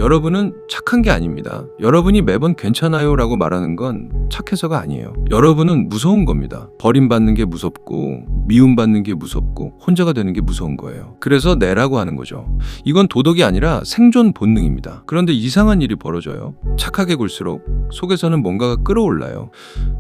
여러분은 착한 게 아닙니다. 여러분이 매번 괜찮아요 라고 말하는 건 착해서가 아니에요. 여러분은 무서운 겁니다. 버림받는 게 무섭고 미움받는 게 무섭고 혼자가 되는 게 무서운 거예요. 그래서 내라고 하는 거죠. 이건 도덕이 아니라 생존 본능입니다. 그런데 이상한 일이 벌어져요. 착하게 굴수록 속에서는 뭔가가 끌어올라요.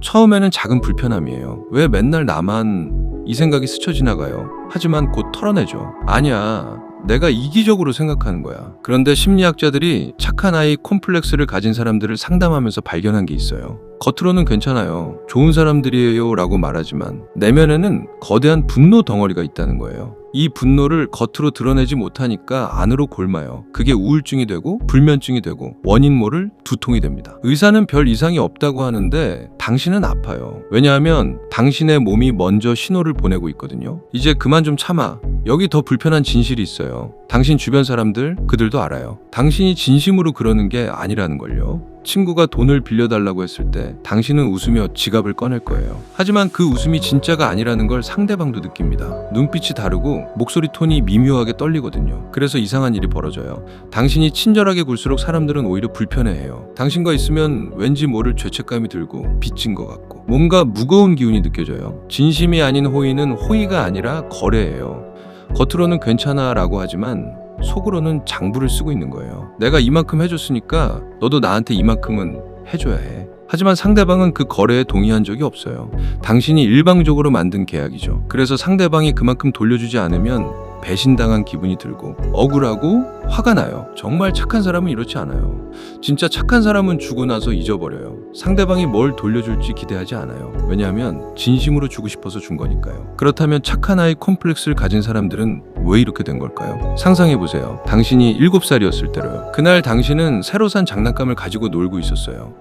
처음에는 작은 불편함이에요. 왜 맨날 나만 이 생각이 스쳐 지나가요. 하지만 곧 털어내죠. 아니야. 내가 이기적으로 생각하는 거야. 그런데 심리학자들이 착한 아이 콤플렉스를 가진 사람들을 상담하면서 발견한 게 있어요. 겉으로는 괜찮아요. 좋은 사람들이에요 라고 말하지만 내면에는 거대한 분노 덩어리가 있다는 거예요. 이 분노를 겉으로 드러내지 못하니까 안으로 골마요. 그게 우울증이 되고 불면증이 되고 원인 모를 두통이 됩니다. 의사는 별 이상이 없다고 하는데 당신은 아파요. 왜냐하면 당신의 몸이 먼저 신호를 보내고 있거든요. 이제 그만 좀 참아. 여기 더 불편한 진실이 있어요. 당신 주변 사람들, 그들도 알아요. 당신이 진심으로 그러는 게 아니라는 걸요. 친구가 돈을 빌려달라고 했을 때 당신은 웃으며 지갑을 꺼낼 거예요. 하지만 그 웃음이 진짜가 아니라는 걸 상대방도 느낍니다. 눈빛이 다르고 목소리 톤이 미묘하게 떨리거든요. 그래서 이상한 일이 벌어져요. 당신이 친절하게 굴수록 사람들은 오히려 불편해해요. 당신과 있으면 왠지 모를 죄책감이 들고 빚진 것 같고 뭔가 무거운 기운이 느껴져요. 진심이 아닌 호의는 호의가 아니라 거래예요. 겉으로는 괜찮아 라고 하지만 속으로는 장부를 쓰고 있는 거예요. 내가 이만큼 해줬으니까 너도 나한테 이만큼은 해줘야 해. 하지만 상대방은 그 거래에 동의한 적이 없어요. 당신이 일방적으로 만든 계약이죠. 그래서 상대방이 그만큼 돌려주지 않으면 배신당한 기분이 들고 억울하고 화가 나요. 정말 착한 사람은 이렇지 않아요. 진짜 착한 사람은 주고 나서 잊어버려요. 상대방이 뭘 돌려줄지 기대하지 않아요. 왜냐하면 진심으로 주고 싶어서 준 거니까요. 그렇다면 착한 아이 콤플렉스를 가진 사람들은 왜 이렇게 된 걸까요? 상상해보세요. 당신이 7살이었을 때로요. 그날 당신은 새로 산 장난감을 가지고 놀고 있었어요.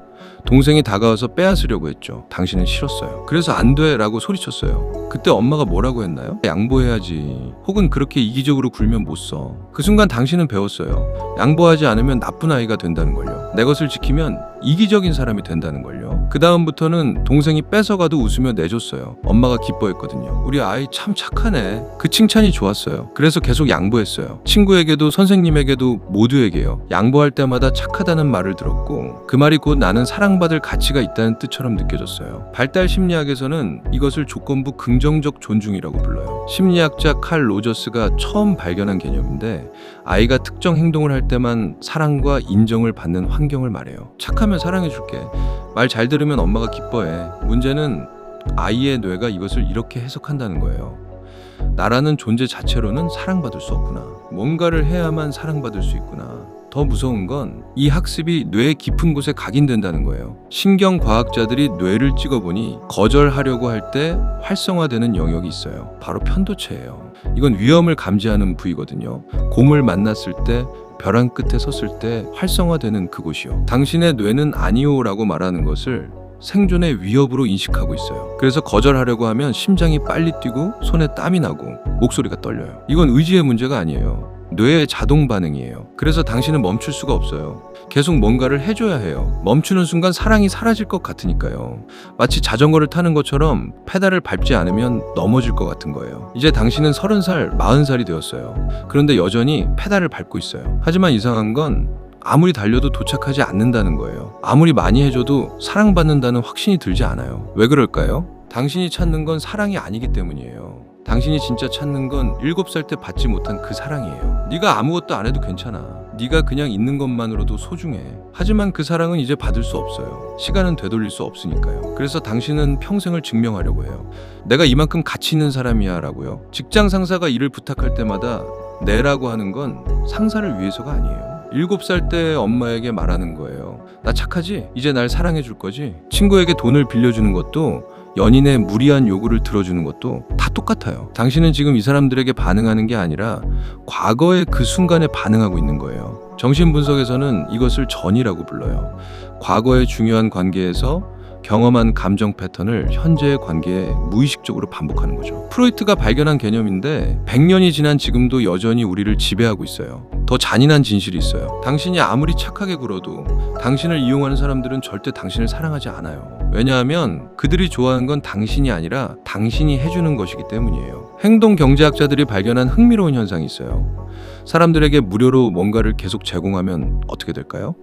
동생이 다가와서 빼앗으려고 했죠. 당신은 싫었어요. 그래서 안 돼 라고 소리쳤어요. 그때 엄마가 뭐라고 했나요? 양보해야지. 혹은 그렇게 이기적으로 굴면 못 써. 그 순간 당신은 배웠어요. 양보하지 않으면 나쁜 아이가 된다는 걸요. 내 것을 지키면 이기적인 사람이 된다는 걸요. 그 다음부터는 동생이 뺏어가도 웃으며 내줬어요. 엄마가 기뻐했거든요. 우리 아이 참 착하네. 그 칭찬이 좋았어요. 그래서 계속 양보했어요. 친구에게도 선생님에게도 모두에게요. 양보할 때마다 착하다는 말을 들었고 그 말이 곧 나는 사랑받을 가치가 있다는 뜻처럼 느껴졌어요. 발달 심리학에서는 이것을 조건부 긍정적 존중이라고 불러요. 심리학자 칼 로저스가 처음 발견한 개념인데 아이가 특정 행동을 할 때만 사랑과 인정을 받는 환경을 말해요. 착하면 사랑해줄게. 말 잘 들으면 엄마가 기뻐해. 문제는 아이의 뇌가 이것을 이렇게 해석한다는 거예요. 나라는 존재 자체로는 사랑받을 수 없구나. 뭔가를 해야만 사랑받을 수 있구나. 더 무서운 건 이 학습이 뇌 깊은 곳에 각인된다는 거예요. 신경과학자들이 뇌를 찍어보니 거절하려고 할 때 활성화되는 영역이 있어요. 바로 편도체예요. 이건 위험을 감지하는 부위거든요. 곰을 만났을 때 벼랑 끝에 섰을 때 활성화되는 그곳이요. 당신의 뇌는 아니오 라고 말하는 것을 생존의 위협으로 인식하고 있어요. 그래서 거절하려고 하면 심장이 빨리 뛰고 손에 땀이 나고 목소리가 떨려요. 이건 의지의 문제가 아니에요. 뇌의 자동 반응이에요. 그래서 당신은 멈출 수가 없어요. 계속 뭔가를 해줘야 해요. 멈추는 순간 사랑이 사라질 것 같으니까요. 마치 자전거를 타는 것처럼 페달을 밟지 않으면 넘어질 것 같은 거예요. 이제 당신은 30살, 40살이 되었어요. 그런데 여전히 페달을 밟고 있어요. 하지만 이상한 건 아무리 달려도 도착하지 않는다는 거예요. 아무리 많이 해줘도 사랑받는다는 확신이 들지 않아요. 왜 그럴까요? 당신이 찾는 건 사랑이 아니기 때문이에요. 당신이 진짜 찾는 건 7살 때 받지 못한 그 사랑이에요. 네가 아무것도 안 해도 괜찮아. 네가 그냥 있는 것만으로도 소중해. 하지만 그 사랑은 이제 받을 수 없어요. 시간은 되돌릴 수 없으니까요. 그래서 당신은 평생을 증명하려고 해요. 내가 이만큼 가치 있는 사람이야 라고요. 직장 상사가 일을 부탁할 때마다 내라고 하는 건 상사를 위해서가 아니에요. 7살 때 엄마에게 말하는 거예요. 나 착하지? 이제 날 사랑해 줄 거지? 친구에게 돈을 빌려주는 것도 연인의 무리한 요구를 들어주는 것도 다 똑같아요. 당신은 지금 이 사람들에게 반응하는 게 아니라 과거의 그 순간에 반응하고 있는 거예요. 정신분석에서는 이것을 전이라고 불러요. 과거의 중요한 관계에서 경험한 감정 패턴을 현재의 관계에 무의식적으로 반복하는 거죠. 프로이트가 발견한 개념인데 100년이 지난 지금도 여전히 우리를 지배하고 있어요. 더 잔인한 진실이 있어요. 당신이 아무리 착하게 굴어도 당신을 이용하는 사람들은 절대 당신을 사랑하지 않아요. 왜냐하면 그들이 좋아하는 건 당신이 아니라 당신이 해주는 것이기 때문이에요. 행동 경제학자들이 발견한 흥미로운 현상이 있어요. 사람들에게 무료로 뭔가를 계속 제공하면 어떻게 될까요?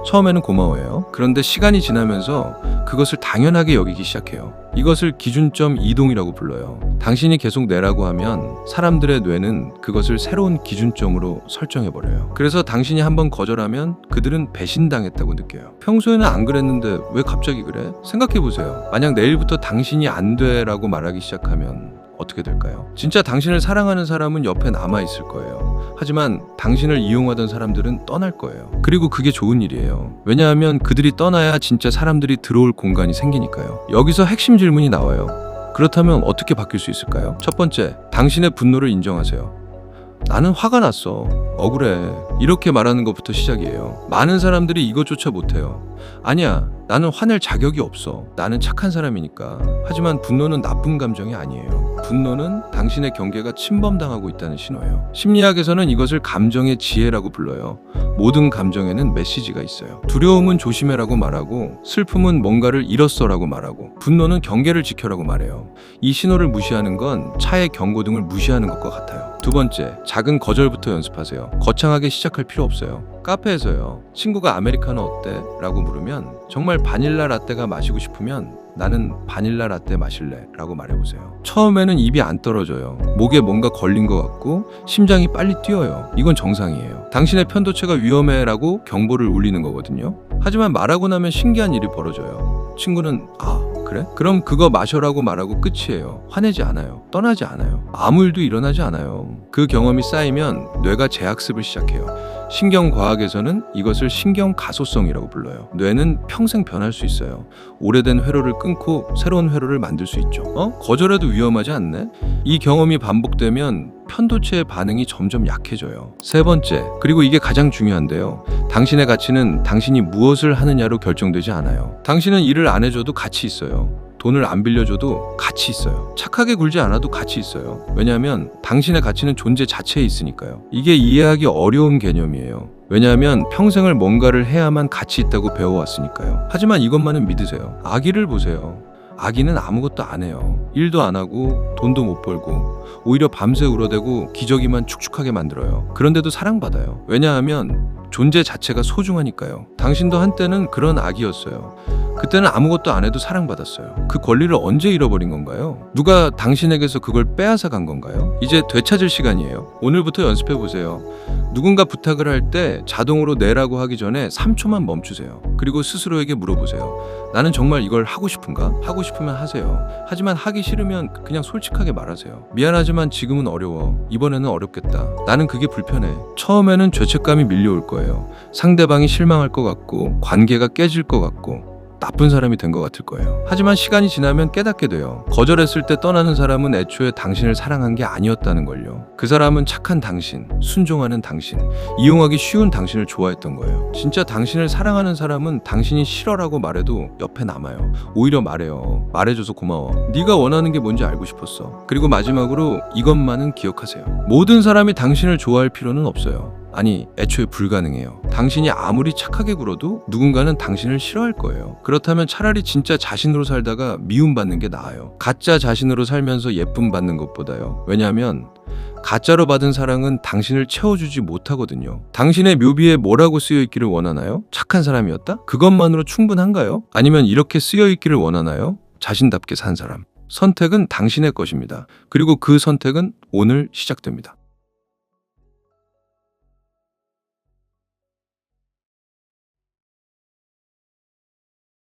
처음에는 고마워해요. 그런데 시간이 지나면서 그것을 당연하게 여기기 시작해요. 이것을 기준점 이동이라고 불러요. 당신이 계속 내라고 하면 사람들의 뇌는 그것을 새로운 기준점으로 설정해버려요. 그래서 당신이 한번 거절하면 그들은 배신당했다고 느껴요. 평소에는 안 그랬는데 왜 갑자기 그래? 생각해보세요. 만약 내일부터 당신이 안 돼라고 말하기 시작하면 어떻게 될까요? 진짜 당신을 사랑하는 사람은 옆에 남아있을 거예요. 하지만 당신을 이용하던 사람들은 떠날 거예요. 그리고 그게 좋은 일이에요. 왜냐하면 그들이 떠나야 진짜 사람들이 들어올 공간이 생기니까요. 여기서 핵심 질문이 나와요. 그렇다면 어떻게 바뀔 수 있을까요? 첫 번째, 당신의 분노를 인정하세요. 나는 화가 났어. 억울해. 이렇게 말하는 것부터 시작이에요. 많은 사람들이 이것조차 못해요. 아니야, 나는 화낼 자격이 없어. 나는 착한 사람이니까. 하지만 분노는 나쁜 감정이 아니에요. 분노는 당신의 경계가 침범당하고 있다는 신호예요. 심리학에서는 이것을 감정의 지혜라고 불러요. 모든 감정에는 메시지가 있어요. 두려움은 조심해라고 말하고, 슬픔은 뭔가를 잃었어라고 말하고, 분노는 경계를 지켜라고 말해요. 이 신호를 무시하는 건 차의 경고등을 무시하는 것과 같아요. 두 번째, 작은 거절부터 연습하세요. 거창하게 시작할 필요 없어요. 카페에서요. 친구가 아메리카노 어때? 라고 물으면 정말 바닐라 라떼가 마시고 싶으면 나는 바닐라 라떼 마실래 라고 말해보세요. 처음에는 입이 안 떨어져요. 목에 뭔가 걸린 것 같고 심장이 빨리 뛰어요. 이건 정상이에요. 당신의 편도체가 위험해 라고 경보를 울리는 거거든요. 하지만 말하고 나면 신기한 일이 벌어져요. 친구는 그래? 그럼 그거 마셔라고 말하고 끝이에요. 화내지 않아요. 떠나지 않아요. 아무 일도 일어나지 않아요. 그 경험이 쌓이면 뇌가 재학습을 시작해요. 신경과학에서는 이것을 신경가소성이라고 불러요. 뇌는 평생 변할 수 있어요. 오래된 회로를 끊고 새로운 회로를 만들 수 있죠. 거절해도 위험하지 않네? 이 경험이 반복되면 편도체의 반응이 점점 약해져요. 세 번째, 그리고 이게 가장 중요한데요. 당신의 가치는 당신이 무엇을 하느냐로 결정되지 않아요. 당신은 일을 안 해줘도 가치 있어요. 돈을 안 빌려줘도 가치 있어요. 착하게 굴지 않아도 가치 있어요. 왜냐하면 당신의 가치는 존재 자체에 있으니까요. 이게 이해하기 어려운 개념이에요. 왜냐하면 평생을 뭔가를 해야만 가치 있다고 배워왔으니까요. 하지만 이것만은 믿으세요. 아기를 보세요. 아기는 아무것도 안 해요. 일도 안 하고 돈도 못 벌고 오히려 밤새 울어대고 기저귀만 축축하게 만들어요. 그런데도 사랑받아요. 왜냐하면 존재 자체가 소중하니까요. 당신도 한때는 그런 아기였어요. 그때는 아무것도 안 해도 사랑받았어요. 그 권리를 언제 잃어버린 건가요? 누가 당신에게서 그걸 빼앗아 간 건가요? 이제 되찾을 시간이에요. 오늘부터 연습해 보세요. 누군가 부탁을 할 때 자동으로 내라고 하기 전에 3초만 멈추세요. 그리고 스스로에게 물어보세요. 나는 정말 이걸 하고 싶은가? 하고 싶으면 하세요. 하지만 하기 싫으면 그냥 솔직하게 말하세요. 미안하지만 지금은 어려워. 이번에는 어렵겠다. 나는 그게 불편해. 처음에는 죄책감이 밀려올 거예요. 상대방이 실망할 것 같고 관계가 깨질 것 같고 나쁜 사람이 된 것 같을 거예요. 하지만 시간이 지나면 깨닫게 돼요. 거절했을 때 떠나는 사람은 애초에 당신을 사랑한 게 아니었다는 걸요. 그 사람은 착한 당신, 순종하는 당신, 이용하기 쉬운 당신을 좋아했던 거예요. 진짜 당신을 사랑하는 사람은 당신이 싫어라고 말해도 옆에 남아요. 오히려 말해요. 말해줘서 고마워. 네가 원하는 게 뭔지 알고 싶었어. 그리고 마지막으로 이것만은 기억하세요. 모든 사람이 당신을 좋아할 필요는 없어요. 아니, 애초에 불가능해요. 당신이 아무리 착하게 굴어도 누군가는 당신을 싫어할 거예요. 그렇다면 차라리 진짜 자신으로 살다가 미움받는 게 나아요. 가짜 자신으로 살면서 예쁨 받는 것보다요. 왜냐하면 가짜로 받은 사랑은 당신을 채워주지 못하거든요. 당신의 묘비에 뭐라고 쓰여있기를 원하나요? 착한 사람이었다? 그것만으로 충분한가요? 아니면 이렇게 쓰여있기를 원하나요? 자신답게 산 사람. 선택은 당신의 것입니다. 그리고 그 선택은 오늘 시작됩니다.